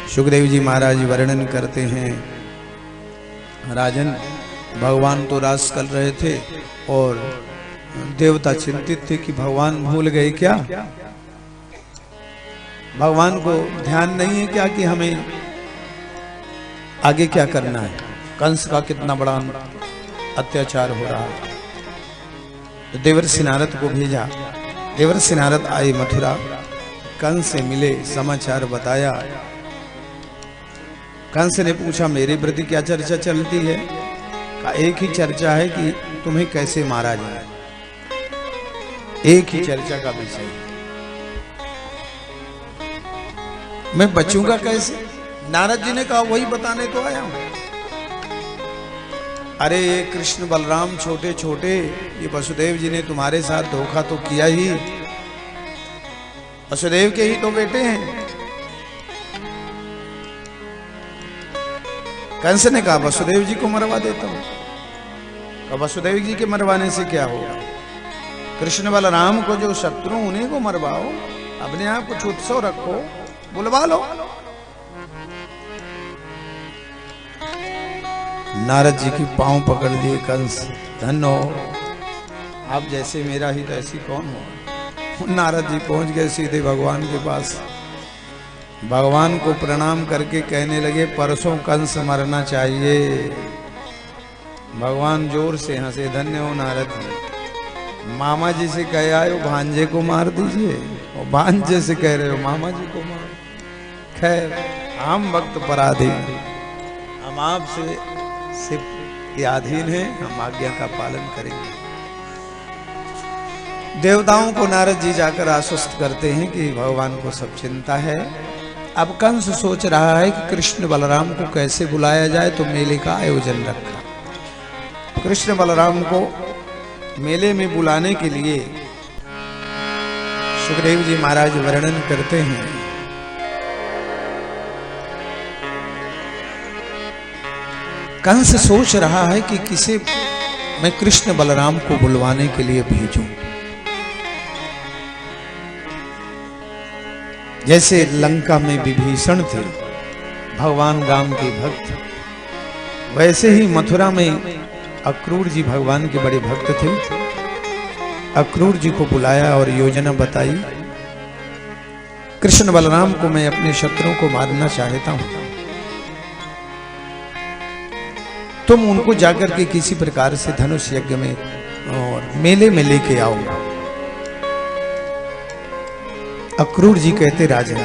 सुखदेव जी महाराज वर्णन करते हैं, राजन भगवान तो रास कर रहे थे और देवता चिंतित थे कि भगवान भूल गए क्या, भगवान को ध्यान नहीं है क्या कि हमें आगे क्या करना है, कंस का कितना बड़ा अत्याचार हो रहा है। तो देवर्षि नारद को भेजा, देवर्षि नारद आए मथुरा, कंस से मिले, समाचार बताया। कंस ने पूछा मेरे प्रति क्या चर्चा चलती है, का एक ही चर्चा है कि तुम्हें कैसे मारा जाए, एक ही चर्चा का विषय है, मैं बचूंगा कैसे। नारद जी ने कहा वही बताने तो आया हूं। अरे ये कृष्ण बलराम छोटे छोटे, ये वसुदेव जी ने तुम्हारे साथ धोखा तो किया ही, वसुदेव के ही तो बेटे हैं। कंस ने कहा वसुदेव जी को मरवा देता हूं। कहा वसुदेव जी के मरवाने से क्या होगा, कृष्ण बलराम को जो शत्रु उन्हीं को मरवाओ, अपने आप को उत्सव रखो, बुलवा लो। नारद जी की पांव पकड़ लिए कंस, धन्य हो आप जैसे मेरा ही ऐसी कौन हो। नारद जी पहुंच गए सीधे भगवान के पास, भगवान को प्रणाम करके कहने लगे परसों कंस मरना चाहिए। भगवान जोर से हंसे, धन्य हो नारद जी, मामा जी से कह आए हो भांजे को मार दीजिए, और भांजे से कह रहे हो मामा जी को मार। खैर हम वक्त पराधीन, हम आपसे सिर्फ के अधीन है, हम आज्ञा का पालन करेंगे। देवताओं को नारद जी जाकर आश्वस्त करते हैं कि भगवान को सब चिंता है। अब कंस सोच रहा है कि कृष्ण बलराम को कैसे बुलाया जाए, तो मेले का आयोजन रखा। कृष्ण बलराम को मेले में बुलाने के लिए सुखदेव जी महाराज वर्णन करते हैं, कंस सोच रहा है कि किसे मैं कृष्ण बलराम को बुलवाने के लिए भेजूं। जैसे लंका में विभीषण थे, भगवान राम के भक्त, वैसे ही मथुरा में अक्रूर जी भगवान के बड़े भक्त थे। अक्रूर जी को बुलाया और योजना बताई, कृष्ण बलराम को मैं अपने शत्रुओं को मारना चाहता हूं, तुम उनको जाकर के किसी प्रकार से धनुष यज्ञ में और मेले में लेके आओ। अक्रूर जी कहते राजन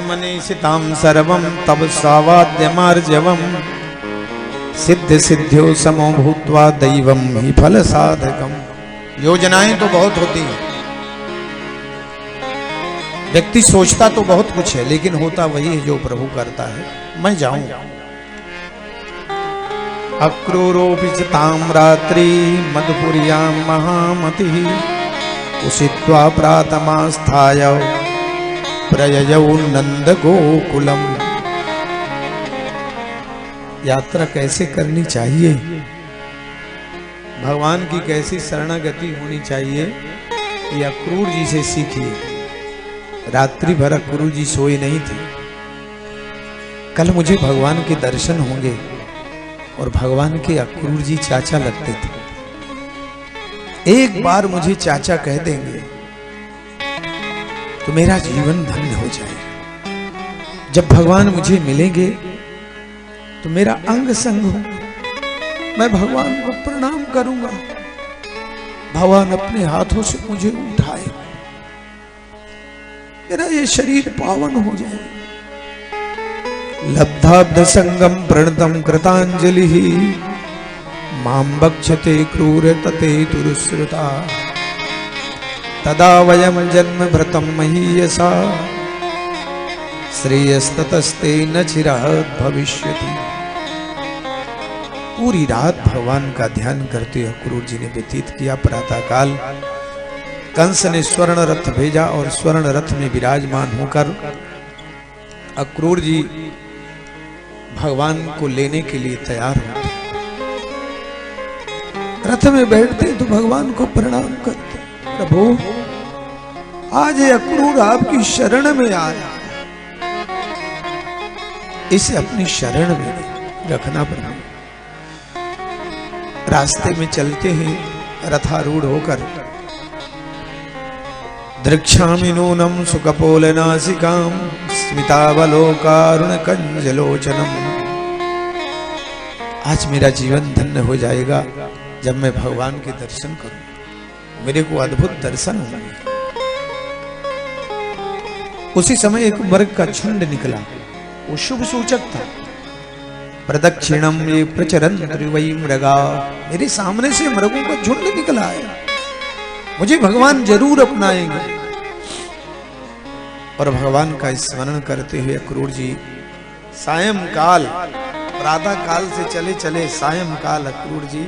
मनीषिताम सर्वम तब सावाद्यमार्जवम सिद्ध सिद्ध्यो समो भूत्वा दैवम ही फल साधकम। योजनाएं तो बहुत होती हैं, व्यक्ति सोचता तो बहुत कुछ है, लेकिन होता वही है जो प्रभु करता है। मैं जाऊं। अक्रूरोऽपि च तां रात्रि मधुपुर्यां महामतिः उषित्वा प्रातमास्थाय प्रययौ नंदगोकुलम्। यात्रा कैसे करनी चाहिए, भगवान की कैसी शरणागति होनी चाहिए, ये अक्रूर जी से सीखिए। रात्रि भर अक्रूर जी सोए नहीं थे। कल मुझे भगवान के दर्शन होंगे, और भगवान के अक्रूर जी चाचा लगते थे। एक बार मुझे चाचा कह देंगे तो मेरा जीवन धन्य हो जाएगा। जब भगवान मुझे मिलेंगे तो मेरा अंग संग हो, मैं भगवान को प्रणाम करूंगा, भगवान अपने हाथों से मुझे उठाए, मेरा ये शरीर पावन हो जाए। लब्धाब्ध संगम प्रणतम कृतांजलि मां बक्षते क्रूर तते तुरुश्रुता तदा वयम जन्म भृतम महीयसा श्रेयस्ततस्ते न चिरात् भविष्यति। पूरी रात भगवान का ध्यान करते अक्रूर जी ने व्यतीत किया। प्रातःकाल कंस ने स्वर्ण रथ भेजा और स्वर्ण रथ में विराजमान होकर अक्रूर जी भगवान को लेने के लिए तैयार होते। रथ में बैठते तो भगवान को प्रणाम करते, प्रभु आज ये अक्रूर आपकी शरण में आया, इसे अपनी शरण में रखना प्रभु। रास्ते में चलते हैं रथारूढ़ होकर, दृक्षामि नूनम सुकपोलनासिकाम स्मितावलोकारुणकंजलोचनम। आज मेरा जीवन धन्य हो जाएगा जब मैं भगवान के दर्शन करूं। मेरे को अद्भुत दर्शन होंगे। उसी समय एक मृग का झुंड निकला, वो शुभ सूचक था। प्रदक्षिणम ये प्रचरन त्रिवई मृगा, मेरे सामने से मृगों का झुंड निकला है, मुझे भगवान जरूर अपनाएंगे। और भगवान का स्मरण करते हुए अक्रूर जी सायंकाल, प्रातः काल से चले चले सायंकाल अक्रूर जी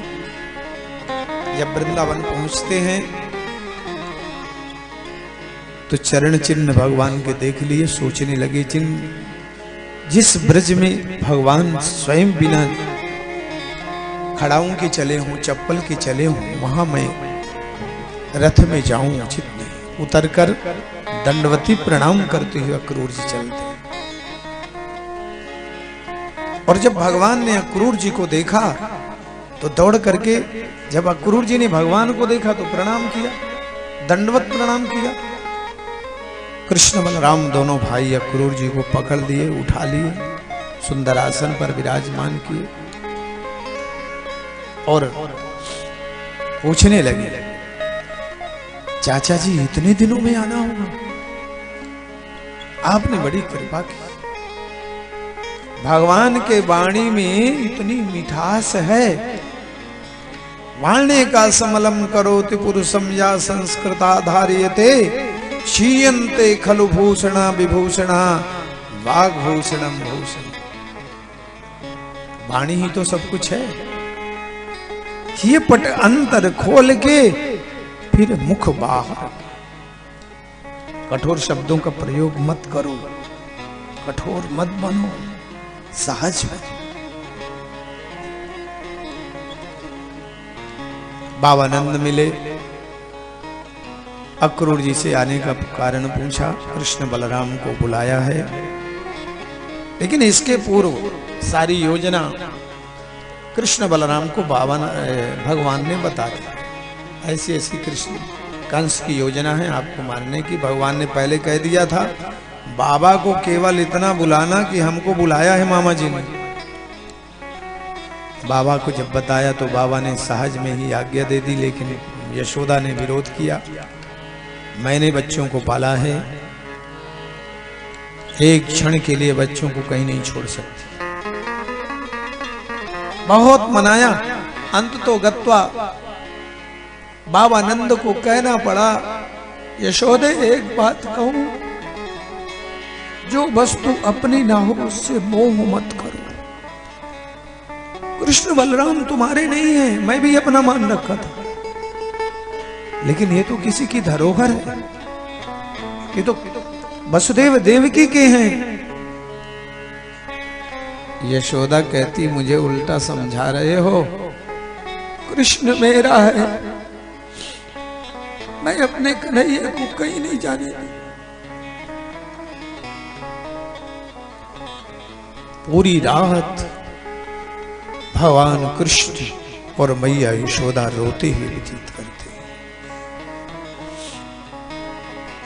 जब वृंदावन पहुंचते हैं तो चरण चिन्ह भगवान के देख लिए, सोचने लगे जिस ब्रज में भगवान स्वयं बिना खड़ाऊं के चले हों, चप्पल के चले हों, वहां मैं रथ में जाऊं उचित नहीं। उतरकर दंडवती प्रणाम करते हुए अक्रूर जी चलते। और जब भगवान ने अक्रूर जी को देखा तो दौड़ करके, जब अक्रूर जी ने भगवान को देखा तो प्रणाम किया, दंडवत प्रणाम किया। कृष्ण बलराम दोनों भाई अक्रूर जी को पकड़ लिए, उठा लिए, सुंदर आसन पर विराजमान किए और पूछने लगे, चाचा जी इतने दिनों में आना होगा, आपने बड़ी कृपा की। भगवान के वाणी में इतनी मिठास है। वाणे का समलम करोति पुरुषम या संस्कृता धार्यते, क्षीयन्ते खलु भूषणा विभूषणा वाग्भूषणम भूषण। वाणी ही तो सब कुछ है। ये पट अंतर खोल के फिर मुख बाहर। कठोर शब्दों का प्रयोग मत करो, कठोर मत बनो, सहज बनो। बाबानंद मिले, अक्रूर जी से आने का कारण पूछा, कृष्ण बलराम को बुलाया है। लेकिन इसके पूर्व सारी योजना कृष्ण बलराम को भगवान ने बता दी। ऐसी ऐसी कृष्ण कंस की योजना है आपको मारने की। भगवान ने पहले कह दिया था बाबा को केवल इतना बुलाना कि हमको बुलाया है मामा जी ने। बाबा को जब बताया तो बाबा ने सहज में ही आज्ञा दे दी, लेकिन यशोदा ने विरोध किया। मैंने बच्चों को पाला है, एक क्षण के लिए बच्चों को कहीं नहीं छोड़ सकती। बहुत मनाया, अंत तो गत्वा बाबा नंद को कहना पड़ा, यशोदे एक बात कहूं, जो वस्तु अपनी ना हो उससे मोह मत करो। कृष्ण बलराम तुम्हारे नहीं है, मैं भी अपना मान रखा था, लेकिन ये तो किसी की धरोहर है, ये तो वसुदेव देवकी के हैं। यशोदा कहती मुझे उल्टा समझा रहे हो, कृष्ण मेरा है, मैं अपने कन्हैया को कहीं नहीं जाने दूं। पूरी रात भगवान कृष्ण और मैया यशोदा रोते ही व्यतीत करते।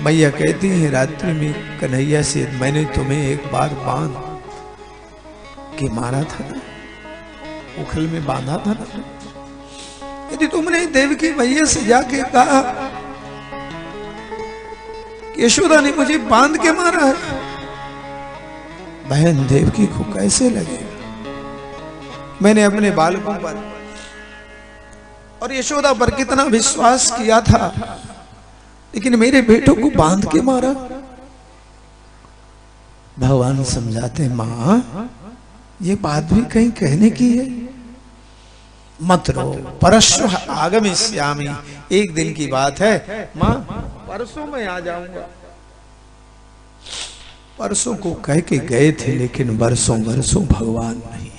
मैया कहती है रात्रि में कन्हैया से, मैंने तुम्हें एक बार बांध के मारा था ना, उखल में बांधा था ना, यदि तुमने देवकी मैया से जाके कहा यशोदा ने मुझे बांध के मारा है, बहन देवकी को कैसे लगेगा? मैंने अपने बालकों पर और यशोदा पर कितना विश्वास किया था, लेकिन मेरे बेटों को बांध के मारा। भगवान समझाते, मां ये बात भी कहीं कहने की है, मत रो, परसों आगमिष्यामि, एक दिन की बात है मां, परसों मैं आ जाऊंगा। परसों को कह के गए थे, लेकिन बरसों बरसों भगवान नहीं।